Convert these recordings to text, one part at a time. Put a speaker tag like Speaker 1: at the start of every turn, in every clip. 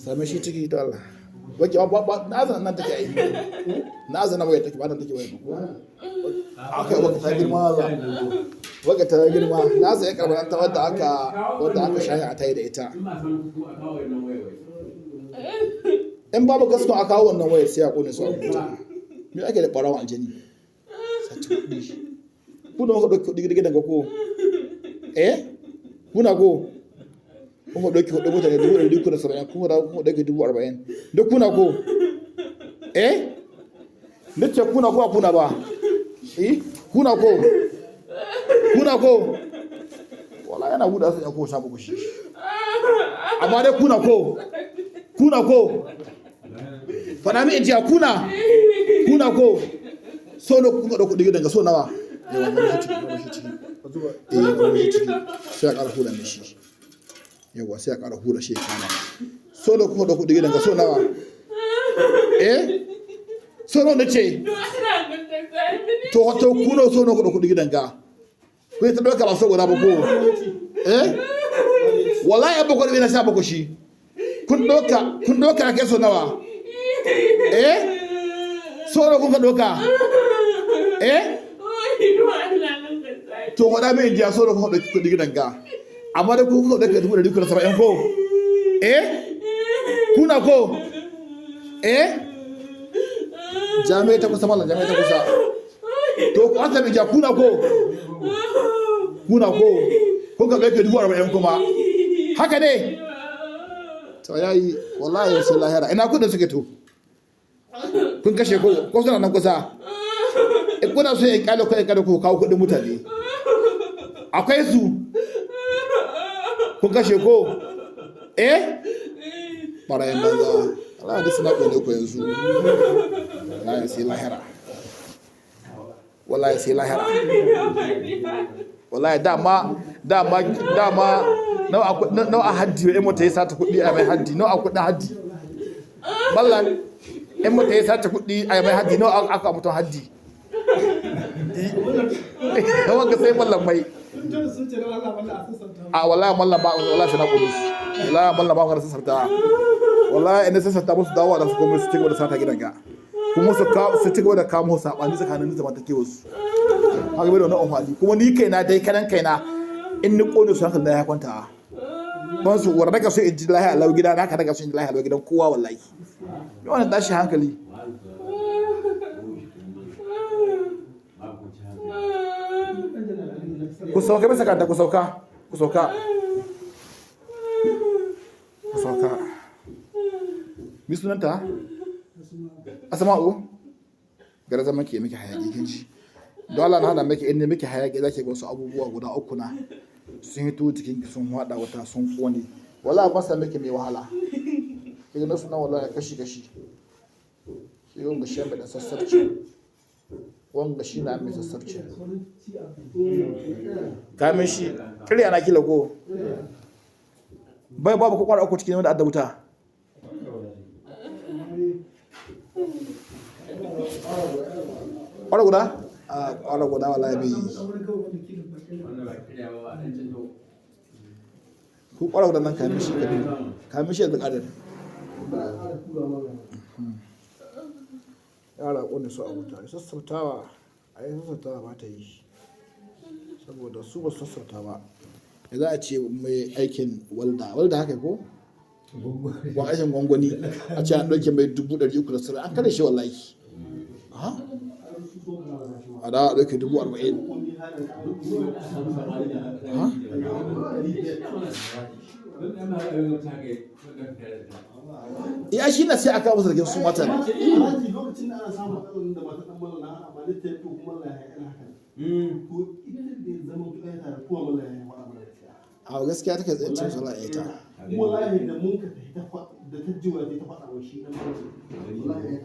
Speaker 1: same shi ciki to Allah wake ba na azan nan take yi na azan nan waya take ba nan take waya akai waka ta girma Allah waka ta girma na sai karban ta wanda aka shahi a tayi da ita in babu gasko a kawo wannan wayar sai a kone su a rubuta me ake da barawan aljani sati kudi kuna ka dauki kudi gidan ga ko kuna ko kuma dauki kudi mutane 170 kuma dauki 40 duk kuna ko nace kuna ko kuna ba kuna ko wala yana buda sai ko samu kushi amma dai kuna ko fada mi inji kuna ko so no kun da kudi gidan so nawa yawa ciki sai ka rahu da shi yawa sai ka rahu da shi kana so no kun da kudi gidan so nawa so no nace to kuno so no kun da kudi gidan ka ko ta doka ba so guda ba ko wallahi abu ko ina sha ba ko shi kun doka ke so nawa soro kun ka doka to wada mai jiya soro kun da kudi gidan ga amma da kun da ka dubu da dukkan 70 ko kuna ko jami'a ta kusa mallan jami'a ta kusa to ku aka bi ja kuna ko kun ka da dubu 40 kuma haka ne to yayi wallahi sai lahira ina kudin suke to kun kashe ko suna nan kusa in kuna so ya kada ko kawo kudin mutane akwai su kun kashe ko barayan banza Allah da suna kone ko yanzu wallahi sai lahira wallahi dama nawa haddi in mutum ya sata kuɗi a mai haddi nawa kuɗin haddi ballan in mutum ya sata kuɗi a mai haddi nawa aka mutum haddi yawan ga sai ballan mai a wallahi mallan ba wallahi sai na kudu wallahi mallan ba ka sassarta wallahi ina sassarta musu dawowa da su kuma su cigaba da sata gidan ga kuma su cigaba da kamo sabani tsakanin zamantakewar su haka bai da wani amfani kuma ni kaina dai kaina in ni kone su hankali da ya kwanta ban su war daga so in ji lahi alau gida naka daga so in ji lahi alau gidan kowa wallahi yi wannan tashi hankali ku sauka bisa kanta ku sauka mi sunanta Asma'u gara zama ke miki hayaki kinji don Allah na hada miki inda miki hayaki zake ga wasu abubuwa guda uku na sun hito jikin ki sun hada wata sun kone wallahi ba sa miki mai wahala kiga nasu na wallahi kashi shi wanga shi mai da sassarci wanga shi na mai sassarci kamin shi kirya na kila ko bai babu ko kwara uku cikin wanda adda wuta kwara guda kwara guda wallahi bai ku kwara guda nan kamin shi da kadar yara kone su a wuta sassautawa ba ta yi saboda su ba sassauta ba ya za a ce mai aikin walda haka ko wa aikin gwangwani a ce an ɗauke mai 300 an kada shi wallahi a da ɗauke 40,000 ya shi na sai aka kawo zargin su matan
Speaker 2: lokacin da ana samun matsalolin da mata dan mallan na amma da ta yi kuma Allah ya yi haka to ita da zama tuka ya tare kuma Allah ya yi wa amma
Speaker 1: a gaskiya take tsaye cin sala ita
Speaker 2: kuma wallahi da mun ka da ta jiwa ta faɗa wa shi dan wallahi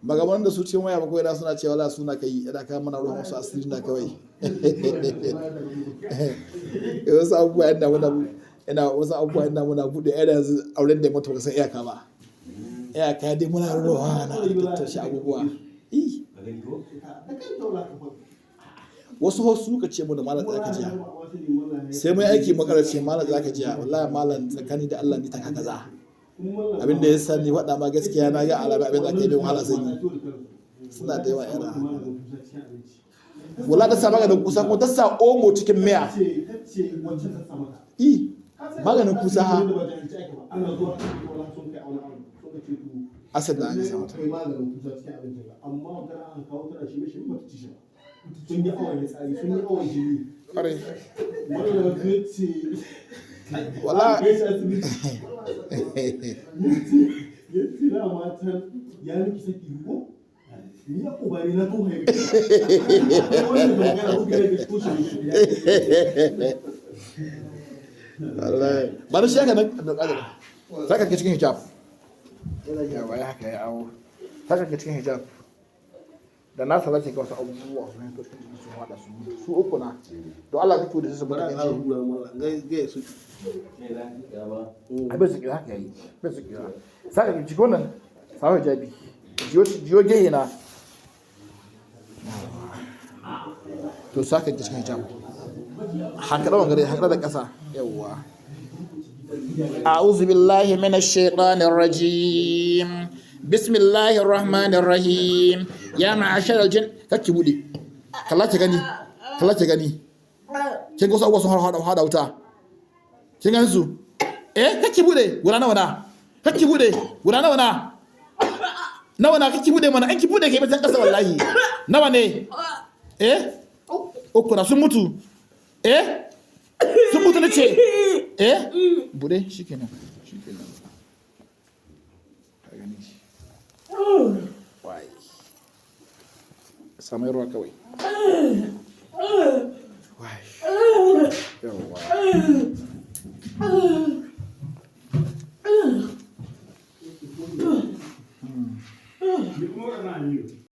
Speaker 1: magaban da su cikin waya bakwai da suna cewa la suna kai idan ka mana ruwan wasu asiri na kawai wasu abubuwa yadda muna buɗe yana yanzu auren da mutu san iyaka ba iyaka dai muna ruwa na tattashi abubuwa wasu hosu suka ce mu da malam tsaka jiya sai mai aiki makara ce malam tsaka jiya wallahi malam tsakani da Allah ni ta kaza abin da ya sani waɗa ma gaskiya na ga alaƙa abin da ake bin wahala sanyi suna da yawa yana wala ta sa maganin kusa kuma ta sa omo cikin miya maganin kusa ha asali da aka sa mata
Speaker 2: sun yi awon tsari sun yi awon jini
Speaker 1: ƙwarai
Speaker 2: wala ya matar ya miki saki ko ni ya kubari na to haifi wannan magana ko gare da kushe
Speaker 1: wallahi ba da shi haka nan saka ke cikin hijab yawa ya haka ya awo saka ke cikin hijab da na sa zaki ga wasu abubuwa su ne to sun hada su uku na to Allah ka tuda su bada
Speaker 2: na rura mallan ga su
Speaker 1: abin su kira haka yayi abin su kira saka ke cikin wannan sawa hijabi jiyo gehe na to saka ke cikin hijab hankala wangare hankala da kasa yawa أعوذ بالله من الشيطان الرجيم بسم الله الرحمن الرحيم يا معشر الجن kake bude kalla ki gani kin ga wasu hada wuta kin ga su kake bude guda nawa na kake bude guda nawa na kake bude mana an ki bude kai batan kasa wallahi nawa ne uku na sun mutu sun mutu nace bude shikenan wai samai ruwa kawai wai yawa